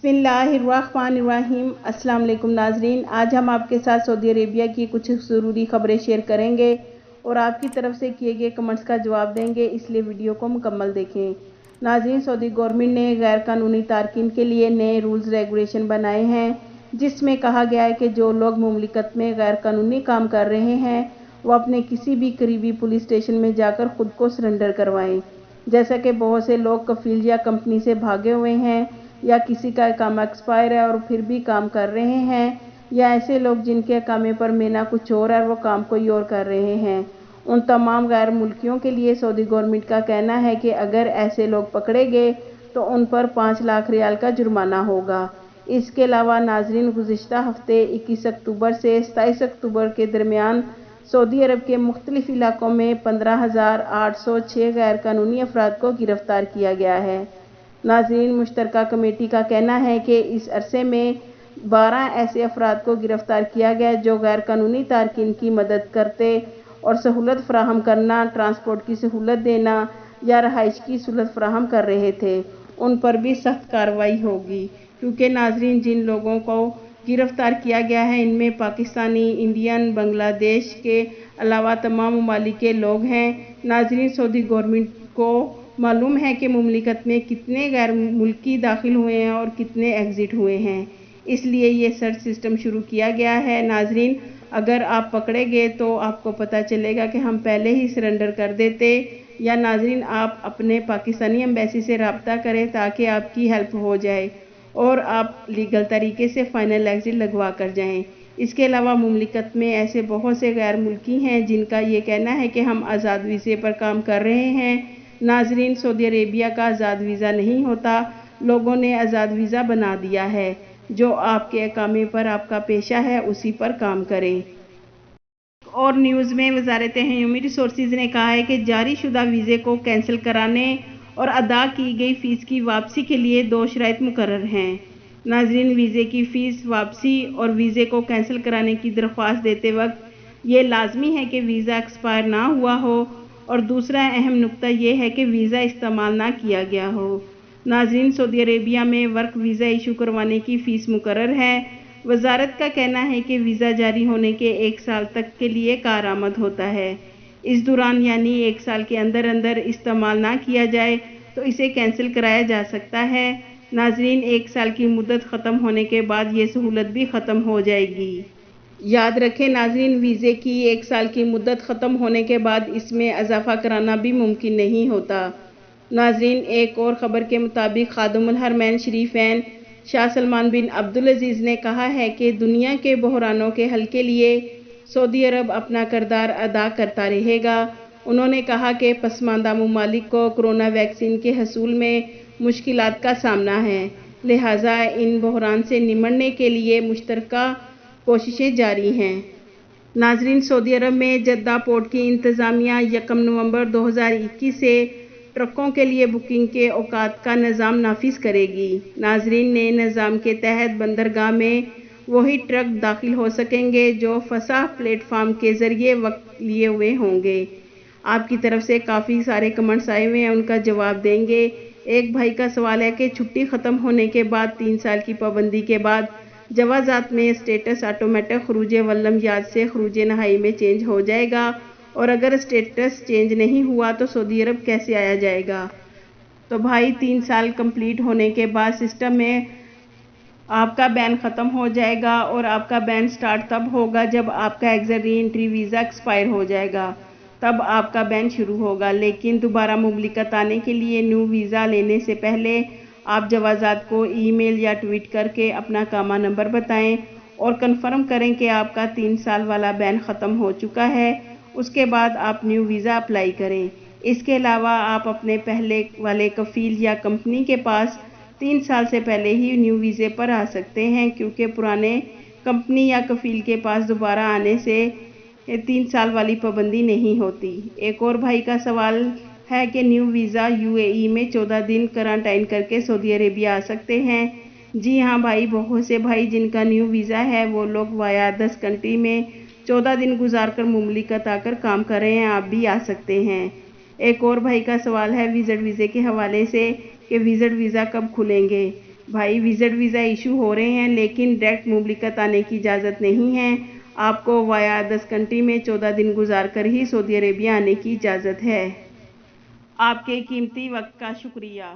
بسم اللہ الرحمن الرحیم۔ السلام علیکم ناظرین، آج ہم آپ کے ساتھ سعودی عربیہ کی کچھ ضروری خبریں شیئر کریں گے اور آپ کی طرف سے کیے گئے کمنٹس کا جواب دیں گے، اس لیے ویڈیو کو مکمل دیکھیں۔ ناظرین، سعودی گورنمنٹ نے غیر قانونی تارکین کے لیے نئے رولز ریگولیشن بنائے ہیں، جس میں کہا گیا ہے کہ جو لوگ مملکت میں غیر قانونی کام کر رہے ہیں وہ اپنے کسی بھی قریبی پولیس اسٹیشن میں جا کر خود کو سرنڈر کروائیں۔ جیسا کہ بہت سے لوگ کفیل یا کمپنی سے بھاگے ہوئے ہیں، یا کسی کا اقامہ ایکسپائر ہے اور پھر بھی کام کر رہے ہیں، یا ایسے لوگ جن کے اقامے پر مینا کچھ اور ہے وہ کام کوئی اور کر رہے ہیں، ان تمام غیر ملکیوں کے لیے سعودی گورنمنٹ کا کہنا ہے کہ اگر ایسے لوگ پکڑے گئے تو ان پر 5 لاکھ ریال کا جرمانہ ہوگا۔ اس کے علاوہ ناظرین، گزشتہ ہفتے 21 اکتوبر سے 27 اکتوبر کے درمیان سعودی عرب کے مختلف علاقوں میں 15,806 غیر قانونی افراد کو گرفتار کیا گیا ہے۔ ناظرین، مشترکہ کمیٹی کا کہنا ہے کہ اس عرصے میں 12 ایسے افراد کو گرفتار کیا گیا جو غیر قانونی تارکین کی مدد کرتے اور سہولت فراہم کرنا، ٹرانسپورٹ کی سہولت دینا یا رہائش کی سہولت فراہم کر رہے تھے، ان پر بھی سخت کارروائی ہوگی، کیونکہ ناظرین جن لوگوں کو گرفتار کیا گیا ہے ان میں پاکستانی، انڈین، بنگلہ دیش کے علاوہ تمام ممالک کے لوگ ہیں۔ ناظرین، سعودی گورنمنٹ کو معلوم ہے کہ مملکت میں کتنے غیر ملکی داخل ہوئے ہیں اور کتنے ایگزٹ ہوئے ہیں، اس لیے یہ سرچ سسٹم شروع کیا گیا ہے۔ ناظرین، اگر آپ پکڑے گئے تو آپ کو پتہ چلے گا کہ ہم پہلے ہی سرنڈر کر دیتے، یا ناظرین آپ اپنے پاکستانی ایمبیسی سے رابطہ کریں تاکہ آپ کی ہیلپ ہو جائے اور آپ لیگل طریقے سے فائنل ایگزٹ لگوا کر جائیں۔ اس کے علاوہ مملکت میں ایسے بہت سے غیر ملکی ہیں جن کا یہ کہنا ہے کہ ہم آزاد ویزے پر کام کر رہے ہیں۔ ناظرین، سعودی عربیہ کا آزاد ویزا نہیں ہوتا، لوگوں نے آزاد ویزا بنا دیا ہے۔ جو آپ کے اقامے پر آپ کا پیشہ ہے اسی پر کام کریں۔ اور نیوز میں وزارت ہیومن ریسورسز نے کہا ہے کہ جاری شدہ ویزے کو کینسل کرانے اور ادا کی گئی فیس کی واپسی کے لیے 2 شرائط مقرر ہیں۔ ناظرین، ویزے کی فیس واپسی اور ویزے کو کینسل کرانے کی درخواست دیتے وقت یہ لازمی ہے کہ ویزا ایکسپائر نہ ہوا ہو، اور دوسرا اہم نکتہ یہ ہے کہ ویزا استعمال نہ کیا گیا ہو۔ ناظرین، سعودی عربیہ میں ورک ویزا ایشو کروانے کی فیس مقرر ہے۔ وزارت کا کہنا ہے کہ ویزا جاری ہونے کے 1 سال تک کے لیے کارآمد ہوتا ہے۔ اس دوران یعنی 1 سال کے اندر استعمال نہ کیا جائے تو اسے کینسل کرایا جا سکتا ہے۔ ناظرین، 1 سال کی مدت ختم ہونے کے بعد یہ سہولت بھی ختم ہو جائے گی۔ یاد رکھیں ناظرین، ویزے کی 1 سال کی مدت ختم ہونے کے بعد اس میں اضافہ کرانا بھی ممکن نہیں ہوتا۔ ناظرین، ایک اور خبر کے مطابق خادم الحرمین شریفین شاہ سلمان بن عبدالعزیز نے کہا ہے کہ دنیا کے بحرانوں کے حل کے لیے سعودی عرب اپنا کردار ادا کرتا رہے گا۔ انہوں نے کہا کہ پسماندہ ممالک کو کورونا ویکسین کے حصول میں مشکلات کا سامنا ہے، لہٰذا ان بحران سے نمٹنے کے لیے مشترکہ کوششیں جاری ہیں۔ ناظرین، سعودی عرب میں جدہ پورٹ کی انتظامیہ 1 نومبر 2021 سے ٹرکوں کے لیے بکنگ کے اوقات کا نظام نافذ کرے گی۔ ناظرین، نئے نظام کے تحت بندرگاہ میں وہی ٹرک داخل ہو سکیں گے جو فسح پلیٹ فارم کے ذریعے وقت لیے ہوئے ہوں گے۔ آپ کی طرف سے کافی سارے کمنٹس آئے ہوئے ہیں، ان کا جواب دیں گے۔ ایک بھائی کا سوال ہے کہ چھٹی ختم ہونے کے بعد 3 سال کی پابندی کے بعد جوازات میں اسٹیٹس آٹومیٹک خروج ولم یاد سے خروج نہائی میں چینج ہو جائے گا، اور اگر اسٹیٹس چینج نہیں ہوا تو سعودی عرب کیسے آیا جائے گا؟ تو بھائی، 3 سال کمپلیٹ ہونے کے بعد سسٹم میں آپ کا بین ختم ہو جائے گا، اور آپ کا بین سٹارٹ تب ہوگا جب آپ کا ایگزٹ ری انٹری ویزا ایکسپائر ہو جائے گا، تب آپ کا بین شروع ہوگا۔ لیکن دوبارہ مملکت آنے کے لیے نیو ویزا لینے سے پہلے آپ جوازات کو ای میل یا ٹویٹ کر کے اپنا اقامہ نمبر بتائیں اور کنفرم کریں کہ آپ کا 3 سال والا بین ختم ہو چکا ہے۔ اس کے بعد آپ نیو ویزا اپلائی کریں۔ اس کے علاوہ آپ اپنے پہلے والے کفیل یا کمپنی کے پاس 3 سال سے پہلے ہی نیو ویزے پر آ سکتے ہیں، کیونکہ پرانے کمپنی یا کفیل کے پاس دوبارہ آنے سے 3 سال والی پابندی نہیں ہوتی۔ ایک اور بھائی کا سوال ہے کہ نیو ویزا UAE میں 14 دن کرانٹائن کر کے سعودی عربیہ آ سکتے ہیں؟ جی ہاں بھائی، بہت سے بھائی جن کا نیو ویزا ہے وہ لوگ وایا 10 کنٹری میں 14 دن گزار کر مملکت آ کر کام کر رہے ہیں، آپ بھی آ سکتے ہیں۔ ایک اور بھائی کا سوال ہے وزٹ ویزے کے حوالے سے کہ وزٹ ویزا کب کھلیں گے؟ بھائی وزٹ ویزا ایشو ہو رہے ہیں لیکن ڈائریکٹ مملکت آنے کی اجازت نہیں ہے. آپ کو وایا ادرس کنٹری میں 14 دن گزار کر ہی سعودی عربیہ آنے کی اجازت ہے. آپ کے قیمتی وقت کا شکریہ.